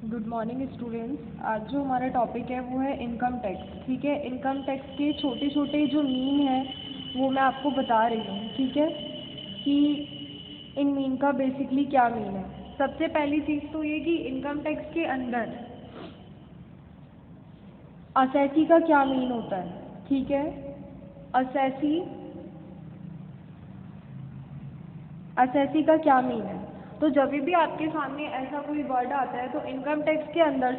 Good morning students. आज जो हमारा टॉपिक है वो है इनकम टैक्स। ठीक है, इनकम टैक्स के छोटे छोटे जो मीन है वो मैं आपको बता रही हूँ। ठीक है, कि इन मीन का बेसिकली क्या मीन है। सबसे पहली चीज़ तो ये कि इनकम टैक्स के अंदर असेसी का क्या मीन होता है। ठीक है, असेसी का क्या मीन है। तो जब भी आपके सामने ऐसा कोई वर्ड आता है तो इनकम टैक्स के अंदर,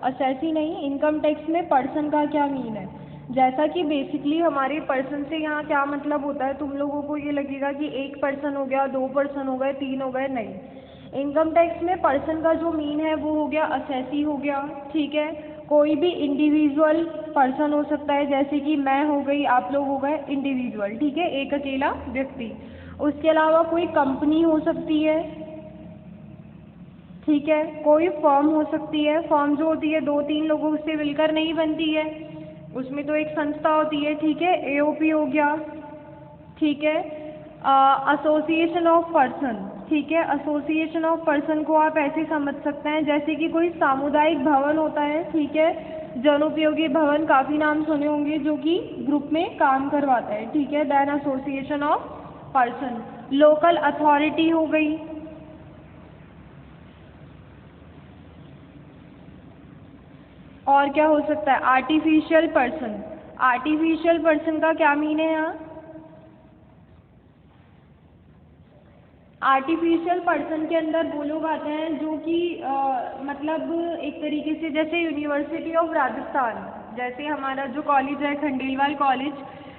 असेसी नहीं, इनकम टैक्स में पर्सन का क्या मीन है। जैसा कि बेसिकली हमारे पर्सन से यहाँ क्या मतलब होता है, तुम लोगों को ये लगेगा कि एक पर्सन हो गया, दो पर्सन हो गए, तीन हो गए। नहीं, इनकम टैक्स में पर्सन का जो मीन है वो हो गया असेसी हो गया। ठीक है, कोई भी इंडिविजुअल पर्सन हो सकता है, जैसे कि मैं हो गई, आप लोग हो गए इंडिविजुअल। ठीक है, एक अकेला व्यक्ति। उसके अलावा कोई कंपनी हो सकती है। ठीक है, कोई फर्म हो सकती है। फर्म जो होती है दो तीन लोगों से मिलकर नहीं बनती है, उसमें तो एक संस्था होती है। ठीक है, एओपी हो गया। ठीक है, एसोसिएशन ऑफ पर्सन। ठीक है, एसोसिएशन ऑफ पर्सन को आप ऐसे समझ सकते हैं जैसे कि कोई सामुदायिक भवन होता है। ठीक है, जनोपयोगी भवन, काफ़ी नाम सुने होंगे, जो कि ग्रुप में काम करवाता है। ठीक है, then association of person. Local authority हो गई। और क्या हो सकता है, आर्टिफिशियल पर्सन। आर्टिफिशियल पर्सन का क्या मीन है यहाँ। आर्टिफिशियल पर्सन के अंदर वो लोग आते हैं जो कि मतलब एक तरीके से, जैसे यूनिवर्सिटी ऑफ राजस्थान, जैसे हमारा जो कॉलेज है खंडेलवाल कॉलेज,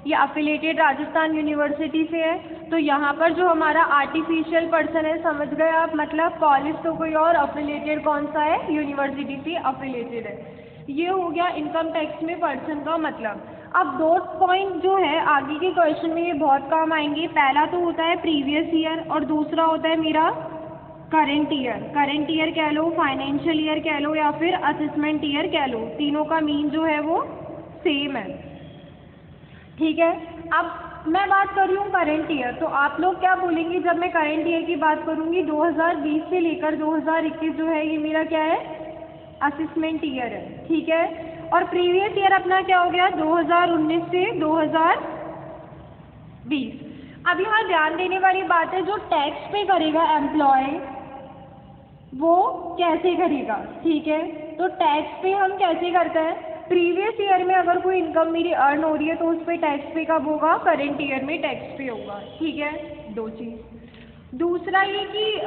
ये अफिलेटेड राजस्थान यूनिवर्सिटी से है। तो यहाँ पर जो हमारा आर्टिफिशियल पर्सन है, समझ गए आप, मतलब कॉलेज तो कोई और, अफिलेटेड कौन सा है, यूनिवर्सिटी से अफिलेटेड है। ये हो गया इनकम टैक्स में पर्सन का मतलब। अब दो पॉइंट जो है आगे के क्वेश्चन में ये बहुत काम आएंगे। पहला तो होता है प्रीवियस ईयर और दूसरा होता है मेरा करंट ईयर। करंट ईयर कह लो, फाइनेंशियल ईयर कह लो, या फिर असेसमेंट ईयर कह लो, तीनों का मीन जो है वो सेम है। ठीक है, अब मैं बात कर रही हूँ करंट ईयर, तो आप लोग क्या बोलेंगे जब मैं करंट ईयर की बात करूँगी। 2020 से लेकर 2021 जो है ये मेरा क्या है, असेसमेंट ईयर है। ठीक है, और प्रीवियस ईयर अपना क्या हो गया, 2019 से 2020। अब यहाँ ध्यान देने वाली बात है, जो टैक्स पे करेगा एम्प्लॉय वो कैसे करेगा। ठीक है, तो टैक्स पे हम कैसे करते हैं, प्रीवियस ईयर में अगर कोई इनकम मेरी अर्न हो रही है तो उस पर टैक्स पे कब होगा, करंट ईयर में टैक्स पे होगा। ठीक है, दो चीज़। दूसरा ये कि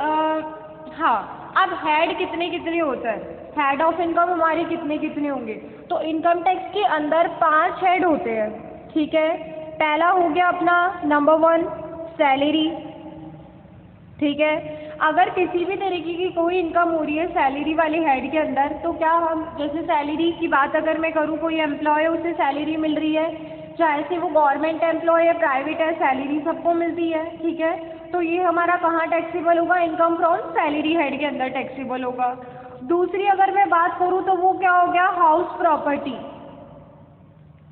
हाँ, अब हेड कितने कितने होता है, हेड ऑफ इनकम हमारे कितने कितने होंगे। तो इनकम टैक्स के अंदर 5 हेड होते हैं। ठीक है, पहला हो गया अपना नंबर 1 सैलरी। ठीक है, अगर किसी भी तरीके की कोई इनकम हो रही है सैलरी वाले हेड के अंदर, तो क्या हम, जैसे सैलरी की बात अगर मैं करूँ, कोई एम्प्लॉय है उसे सैलरी मिल रही है, चाहे से वो गवर्नमेंट एम्प्लॉय है, प्राइवेट है, सैलरी सबको मिलती है। ठीक है, तो ये हमारा कहाँ टैक्सेबल होगा, इनकम फ्रॉम सैलरी हेड के अंदर टैक्सेबल होगा। दूसरी अगर मैं बात करूँ तो वो क्या हो गया, हाउस प्रॉपर्टी।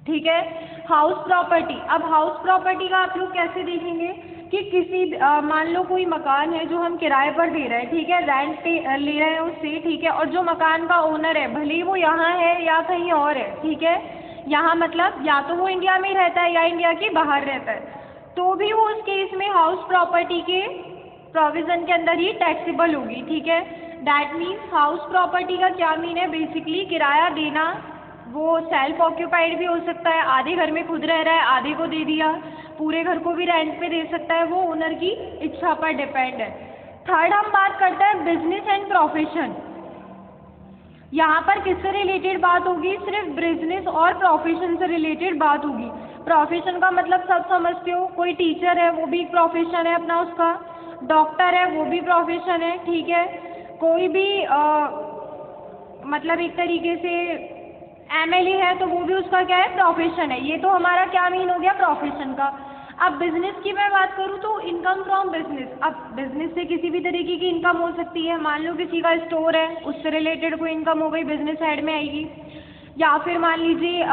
ठीक है, हाउस प्रॉपर्टी। अब हाउस प्रॉपर्टी का आप लोग कैसे देखेंगे कि किसी मान लो कोई मकान है जो हम किराए पर दे रहे हैं। ठीक है, रेंट पे ले रहे हैं उससे। ठीक है, और जो मकान का ओनर है भले ही वो यहाँ है या कहीं और है। ठीक है, यहाँ मतलब या तो वो इंडिया में रहता है या इंडिया के बाहर रहता है, तो भी वो उस केस में हाउस प्रॉपर्टी के प्रोविज़न के अंदर ही टैक्सेबल होगी। ठीक है, दैट मीन्स हाउस प्रॉपर्टी का क्या मीन है, बेसिकली किराया देना। वो सेल्फ ऑक्यूपाइड भी हो सकता है, आधे घर में खुद रह रहा है, आधे को दे दिया, पूरे घर को भी रेंट पे दे सकता है, वो ओनर की इच्छा पर डिपेंड है। थर्ड हम बात करते हैं बिजनेस एंड प्रोफेशन। यहाँ पर किससे रिलेटेड बात होगी, सिर्फ बिजनेस और प्रोफेशन से रिलेटेड बात होगी। प्रोफेशन का मतलब सब समझते हो, कोई टीचर है वो भी एक प्रोफेशन है अपना, उसका डॉक्टर है वो भी प्रोफेशन है। ठीक है, कोई भी मतलब एक तरीके से एमएलए है तो वो भी उसका क्या है, प्रोफेशन है। ये तो हमारा क्या मीन हो गया, प्रोफेशन का। अब बिजनेस की मैं बात करूँ तो इनकम फ्रॉम बिजनेस। अब बिजनेस से किसी भी तरीके की इनकम हो सकती है, मान लो किसी का स्टोर है, उससे रिलेटेड कोई इनकम हो गई, बिजनेस हेड में आएगी। या फिर मान लीजिए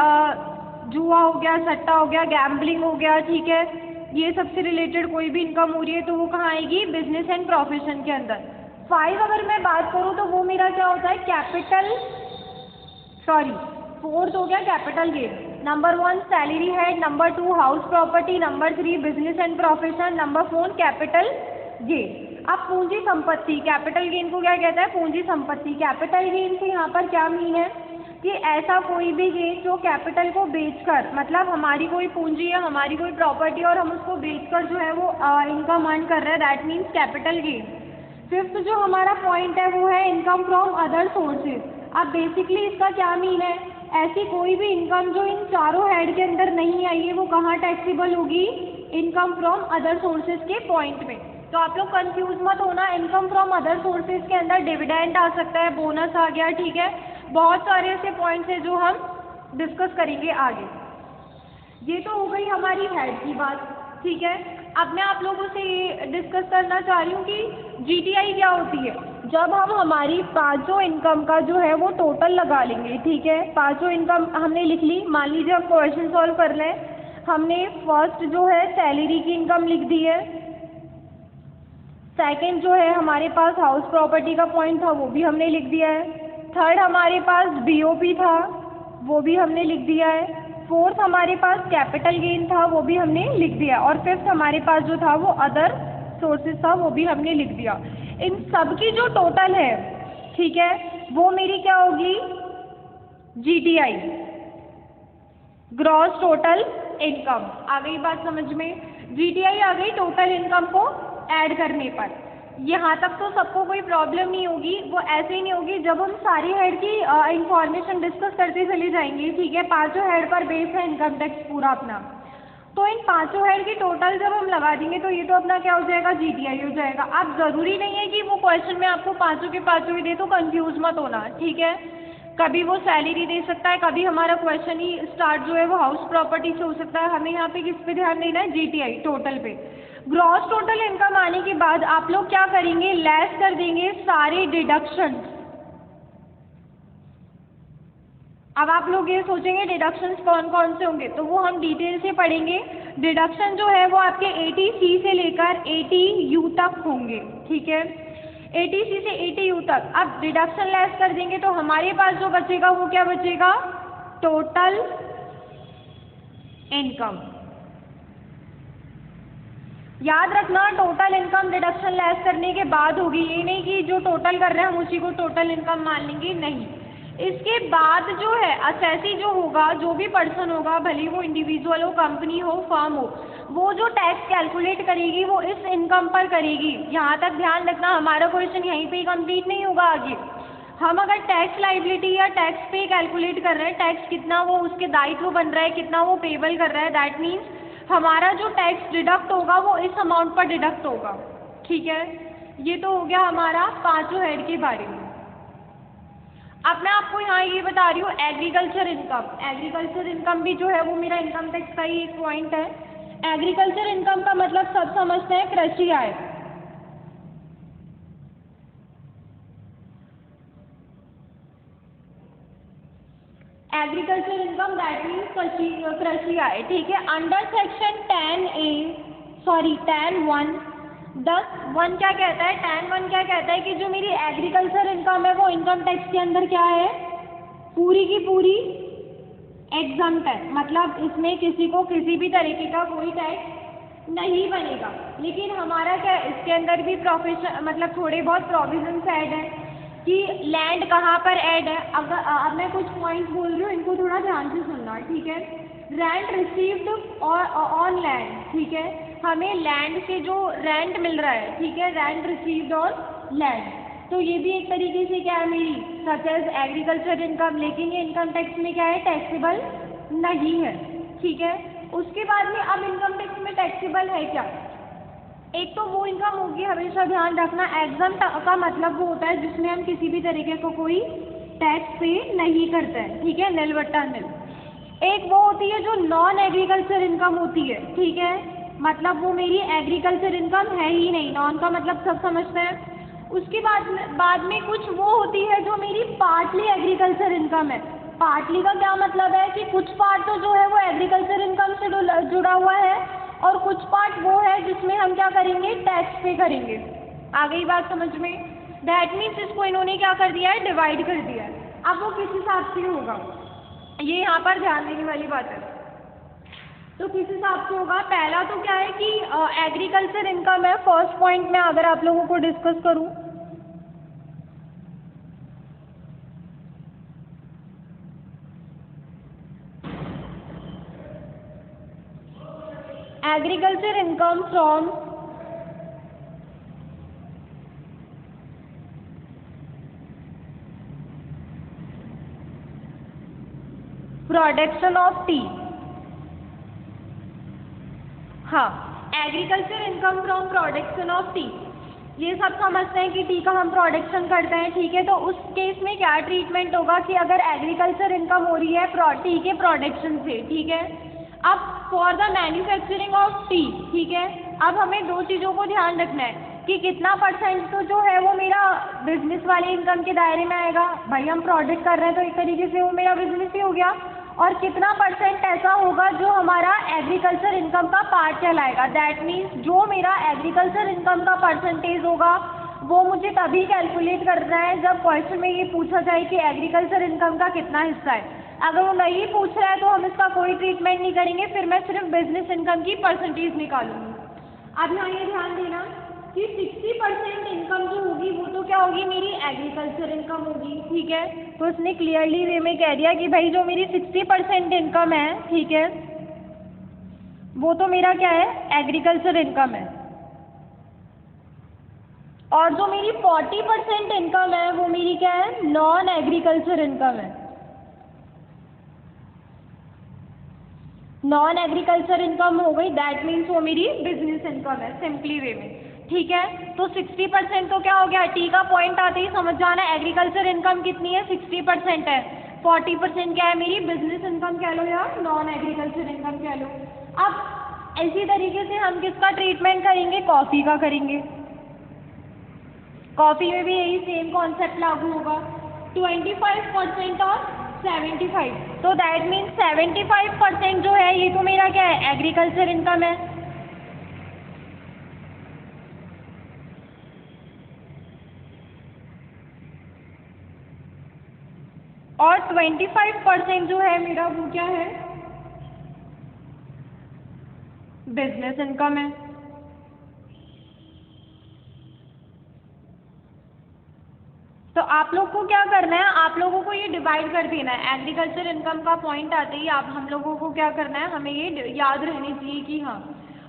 जुआ हो गया, सट्टा हो गया, गैम्बलिंग हो गया। ठीक है, ये सबसे रिलेटेड कोई भी इनकम हो रही है तो वो कहाँ आएगी, बिजनेस एंड प्रोफेशन के अंदर। 5 अगर मैं बात करूँ तो वो मेरा क्या होता है कैपिटल, सॉरी फोर्थ हो गया कैपिटल गेन। नंबर 1 सैलरी है, number 2 house property, number 3 business and profession, number 4 capital gain. अब पूंजी संपत्ति, कैपिटल गेन को क्या कहता है, पूंजी संपत्ति। कैपिटल गेन से यहाँ पर क्या मीन है कि ऐसा कोई भी गेन जो कैपिटल को बेचकर, मतलब हमारी कोई पूंजी है, हमारी कोई प्रॉपर्टी और हम उसको बेचकर जो है वो इनकम अर्न कर रहे हैं, that means capital gain. Fifth जो हमारा पॉइंट है वो है इनकम फ्रॉम अदर सोर्सेज। अब बेसिकली इसका क्या मीन है, ऐसी कोई भी इनकम जो इन चारों हेड के अंदर नहीं आई है वो कहाँ टैक्सेबल होगी, इनकम फ्रॉम अदर सोर्सेज के पॉइंट में। तो आप लोग कंफ्यूज मत होना, इनकम फ्रॉम अदर सोर्सेज के अंदर डिविडेंड आ सकता है, बोनस आ गया, ठीक है, बहुत सारे ऐसे पॉइंट्स हैं जो हम डिस्कस करेंगे आगे। ये तो हो गई हमारी हेड की बात, ठीक है। अब मैं आप लोगों से ये डिस्कस करना चाह रही हूँ कि जीटीआई क्या होती है। जब हम हमारी पांचों इनकम का जो है वो टोटल लगा लेंगे, ठीक है, पांचों इनकम हमने लिख ली। मान लीजिए अब क्वेश्चन सॉल्व कर लें, हमने फर्स्ट जो है सैलरी की इनकम लिख दी है, सेकंड जो है हमारे पास हाउस प्रॉपर्टी का पॉइंट था वो भी हमने लिख दिया है, थर्ड हमारे पास बीओपी था वो भी हमने लिख दिया है, फोर्थ हमारे पास कैपिटल गेन था वो भी हमने लिख दिया, और फिफ्थ हमारे पास जो था वो अदर सोर्सेज था वो भी हमने लिख दिया। इन सब की जो टोटल है, ठीक है, वो मेरी क्या होगी, जीटीआई, ग्रॉस टोटल इनकम। आ गई बात समझ में, जीटीआई आ गई टोटल इनकम को ऐड करने पर। यहाँ तक तो सबको कोई प्रॉब्लम नहीं होगी, वो ऐसे ही नहीं होगी जब हम सारी हेड की इंफॉर्मेशन डिस्कस करते चले जाएंगे, ठीक है। पांचों हेड पर बेस है इनकम टैक्स पूरा अपना, तो इन पांचों हेड की टोटल जब हम लगा देंगे तो ये तो अपना क्या हो जाएगा, जीटीआई हो जाएगा। अब जरूरी नहीं है कि वो क्वेश्चन में आपको पांचों के पांचों ही दे, तो कंफ्यूज मत होना, ठीक है। कभी वो सैलरी दे सकता है, कभी हमारा क्वेश्चन ही स्टार्ट जो है वो हाउस प्रॉपर्टी से हो सकता है। हमें यहाँ पे किस पे ध्यान देना है, जीटीआई टोटल पे। ग्रॉस टोटल इनकम आने के बाद आप लोग क्या करेंगे, लेस कर देंगे सारे डिडक्शंस। अब आप लोग ये सोचेंगे डिडक्शंस कौन कौन से होंगे, तो वो हम डिटेल से पढ़ेंगे। डिडक्शन जो है वो आपके 80C से लेकर 80U तक होंगे, ठीक है, 80C से 80U तक। अब डिडक्शन लेस कर देंगे तो हमारे पास जो बचेगा वो क्या बचेगा, टोटल इनकम। याद रखना टोटल इनकम डिडक्शन लेस करने के बाद होगी, ये नहीं कि जो टोटल कर रहे हैं हम उसी को टोटल इनकम मान लेंगे, नहीं। इसके बाद जो है असेसी जो होगा, जो भी पर्सन होगा, भले वो इंडिविजुअल हो, कंपनी हो, फर्म हो, वो जो टैक्स कैलकुलेट करेगी वो इस इनकम पर करेगी। यहाँ तक ध्यान रखना, हमारा क्वेश्चन यहीं पे ही कंप्लीट नहीं होगा आगे। हम अगर टैक्स लाइबिलिटी या टैक्स पे कैलकुलेट कर रहे हैं, टैक्स कितना वो उसके दायित्व बन रहा है, कितना वो पेबल कर रहा है, दैट मीन्स हमारा जो टैक्स डिडक्ट होगा वो इस अमाउंट पर डिडक्ट होगा, ठीक है। ये तो हो गया हमारा पांचों हेड के बारे में। अब मैं आपको यहाँ ये बता रही हूँ एग्रीकल्चर इनकम। एग्रीकल्चर इनकम भी जो है वो मेरा इनकम टैक्स का ही एक पॉइंट है। एग्रीकल्चर इनकम का मतलब सब समझते हैं, कृषि आय। एग्रीकल्चर इनकम दैट मीन्स कृषि आय, ठीक है। अंडर सेक्शन 10(1) 10(1) क्या कहता है, 10(1) क्या कहता है कि जो मेरी एग्रीकल्चर इनकम है वो इनकम टैक्स के अंदर क्या है, पूरी की पूरी एग्जम्प्ट है, मतलब इसमें किसी को किसी भी तरीके का कोई टैक्स नहीं बनेगा। लेकिन हमारा क्या, इसके अंदर भी प्रोफेशन मतलब थोड़े बहुत प्रोविजंस ऐड है कि लैंड कहाँ पर ऐड है। अगर अब मैं कुछ पॉइंट्स बोल रही हूँ, इनको थोड़ा ध्यान से सुनना, ठीक है। रेंट रिसीव्ड ऑन लैंड, ठीक है, हमें लैंड से जो रेंट मिल रहा है, ठीक है, रेंट रिसीव्ड ऑन लैंड, तो ये भी एक तरीके से क्या है मेरी सच एज एग्रीकल्चर इनकम, लेकिन ये इनकम टैक्स में क्या है, टैक्सेबल नहीं है, ठीक है। उसके बाद में अब इनकम टैक्स में टैक्सेबल है क्या, एक तो वो इनकम होगी, हमेशा ध्यान रखना, एग्जम्प्ट का मतलब वो होता है जिसमें हम किसी भी तरीके को कोई टैक्स पे नहीं करते हैं, ठीक है, निल बट्टा निल। एक वो होती है जो नॉन एग्रीकल्चर इनकम होती है, ठीक है, मतलब वो मेरी एग्रीकल्चर इनकम है ही नहीं, नॉन का मतलब सब समझते हैं। उसके बाद में कुछ वो होती है जो मेरी पार्टली एग्रीकल्चर इनकम है। पार्टली का क्या मतलब है कि कुछ पार्ट तो जो है वो एग्रीकल्चर इनकम से जुड़ा हुआ है और कुछ पार्ट वो है जिसमें हम क्या करेंगे, टैक्स पे करेंगे। आ गई बात समझ में। दैट मीन्स इसको इन्होंने क्या कर दिया है, डिवाइड कर दिया है। अब वो किस हिसाब से होगा, ये यहाँ पर ध्यान देने वाली बात है। तो किस हिसाब से होगा, पहला तो क्या है कि एग्रीकल्चर इनकम है, फर्स्ट पॉइंट में अगर आप लोगों को डिस्कस करूँ, agriculture income from production of tea. हाँ, agriculture income from production of tea, ये सब समझते हैं कि टी का हम प्रोडक्शन करते हैं, ठीक है। तो उस केस में क्या ट्रीटमेंट होगा कि अगर एग्रीकल्चर इनकम हो रही है टी के प्रोडक्शन से, ठीक है। अब for the manufacturing of T, ठीक है, अब हमें दो चीज़ों को ध्यान रखना है कि कितना परसेंट तो जो है वो मेरा बिजनेस वाले इनकम के दायरे में आएगा, भाई हम प्रोडक्ट कर रहे हैं तो एक तरीके से वो मेरा बिजनेस ही हो गया, और कितना परसेंट ऐसा होगा जो हमारा एग्रीकल्चर इनकम का पार्ट कहलाएगा। दैट मीन्स जो मेरा एग्रीकल्चर इनकम का परसेंटेज होगा वो मुझे तभी कैलकुलेट करना है जब क्वेश्चन में ये पूछा जाए कि एग्रीकल्चर इनकम का कितना हिस्सा है। अगर वो नहीं पूछ रहा है तो हम इसका कोई ट्रीटमेंट नहीं करेंगे, फिर मैं सिर्फ बिजनेस इनकम की परसेंटेज निकालूंगी। अब यहाँ ये ध्यान देना कि 60% इनकम जो होगी वो तो क्या होगी, मेरी एग्रीकल्चर इनकम होगी, ठीक है। तो इसने क्लियरली वे में कह दिया कि भाई जो मेरी 60% इनकम है, ठीक है, वो तो मेरा क्या है, एग्रीकल्चर इनकम है, और जो मेरी 40% इनकम है वो मेरी क्या है, नॉन एग्रीकल्चर इनकम है। नॉन एग्रीकल्चर इनकम हो गई, दैट मीन्स वो मेरी बिजनेस इनकम है, सिंपली वे में, ठीक है। तो 60% तो क्या हो गया, टी का पॉइंट आते ही समझ जाना एग्रीकल्चर इनकम कितनी है, 60% है। 40% क्या है, मेरी बिजनेस इनकम कह लो या नॉन एग्रीकल्चर इनकम कह लो। अब इसी तरीके से हम किसका ट्रीटमेंट करेंगे, कॉफ़ी का करेंगे। कॉफ़ी में भी यही सेम कॉन्सेप्ट लागू होगा, 25% और 75, तो दैट मीन्स 75% जो है ये तो मेरा क्या है, एग्रीकल्चर इनकम है। और 25% जो है मेरा वो क्या है, बिजनेस इनकम है। तो आप लोग को क्या करना है, आप लोगों को ये डिवाइड कर देना है, एग्रीकल्चर इनकम का पॉइंट आते ही आप हम लोगों को क्या करना है, हमें ये याद रहनी चाहिए कि हाँ,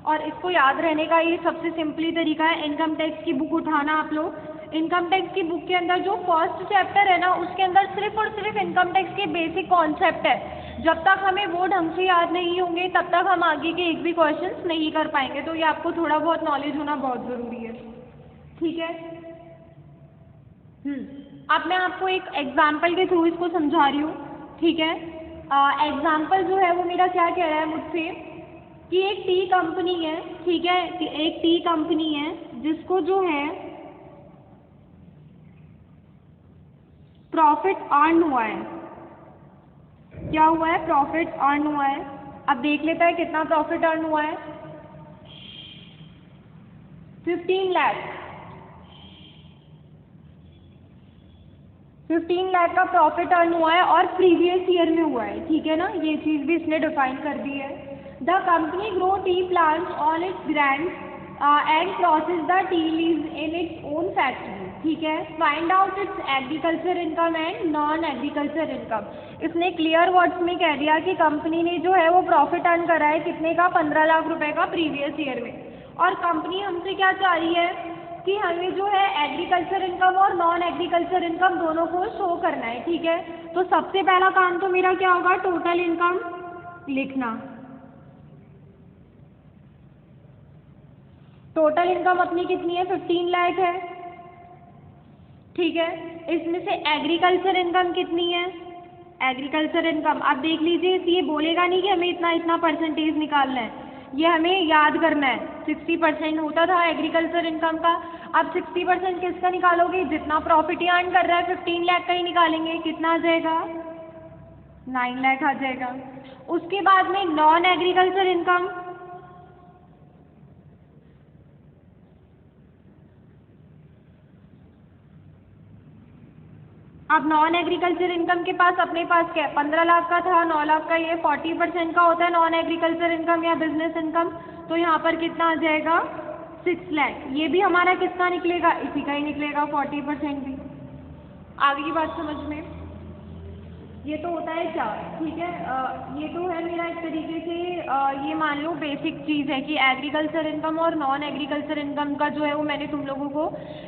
और इसको याद रहने का ये सबसे सिंपली तरीका है, इनकम टैक्स की बुक उठाना आप लोग। इनकम टैक्स की बुक के अंदर जो फर्स्ट चैप्टर है ना, उसके अंदर सिर्फ और सिर्फ इनकम टैक्स के बेसिक कॉन्सेप्ट है। जब तक हमें वो ढंग से याद नहीं होंगे तब तक हम आगे के एक भी क्वेश्चंस नहीं कर पाएंगे। तो ये आपको थोड़ा बहुत नॉलेज होना बहुत ज़रूरी है, ठीक है। अब मैं आपको एक एग्जाम्पल के थ्रू इसको समझा रही हूँ, ठीक है। एग्जाम्पल जो है वो मेरा क्या कह रहा है मुझसे कि एक टी कंपनी है, ठीक है, एक टी कंपनी है जिसको जो है प्रॉफिट अर्न हुआ है। क्या हुआ है, प्रॉफिट अर्न हुआ है। अब देख लेता है कितना प्रॉफिट अर्न हुआ है, 15 लाख। 15 लाख का प्रॉफिट अर्न हुआ है और प्रीवियस ईयर में हुआ है, ठीक है ना, ये चीज़ भी इसने डिफाइन कर दी है। The company grow tea plants on its grounds and process the tea leaves in its own factory, ठीक है। Find out its agriculture income and non agriculture income. इसने क्लियर वर्ड्स में कह दिया कि कंपनी ने जो है वो प्रॉफिट अर्न करा है कितने का, 15 लाख रुपए का प्रीवियस ईयर में। और कंपनी हमसे क्या चाह रही है कि हमें जो है एग्रीकल्चर इनकम और नॉन एग्रीकल्चर इनकम दोनों को शो करना है, ठीक है। तो सबसे पहला काम तो मेरा क्या होगा, टोटल इनकम लिखना। टोटल इनकम अपनी कितनी है, 15 लाख है, ठीक है। इसमें से एग्रीकल्चर इनकम कितनी है, एग्रीकल्चर इनकम अब देख लीजिए, ये बोलेगा नहीं कि हमें इतना इतना परसेंटेज निकालना है, ये हमें याद करना है। 60% होता था एग्रीकल्चर इनकम का, अब 60% किसका निकालोगे, जितना प्रॉफिट अर्न कर रहा है 15 लाख का ही निकालेंगे। कितना आ जाएगा, 9 लाख आ जाएगा। उसके बाद में नॉन एग्रीकल्चर इनकम, अब नॉन एग्रीकल्चर इनकम के पास अपने पास क्या है, 15 लाख का था, 9 लाख का, ये 40% का होता है नॉन एग्रीकल्चर इनकम या बिजनेस इनकम। तो यहाँ पर कितना आ जाएगा, 6 लाख। ये भी हमारा कितना निकलेगा, इसी का ही निकलेगा, 40% भी। आगे की बात समझ में। ये तो होता है 4, ठीक है। ये तो है मेरा एक तरीके से ये मान लो बेसिक चीज़ है कि एग्रीकल्चर इनकम और नॉन एग्रीकल्चर इनकम का जो है वो मैंने तुम लोगों को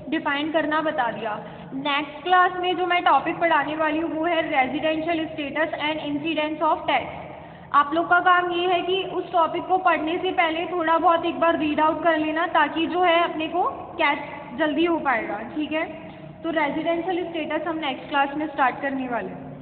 डिफाइन करना बता दिया। नेक्स्ट क्लास में जो मैं टॉपिक पढ़ाने वाली हूँ वो है residential status and incidence of tax. आप लोग का काम ये है कि उस टॉपिक को पढ़ने से पहले थोड़ा बहुत एक बार रीड आउट कर लेना, ताकि जो है अपने को कैच जल्दी हो पाएगा, ठीक है। तो रेजिडेंशियल स्टेटस हम नेक्स्ट क्लास में स्टार्ट करने वाले हैं।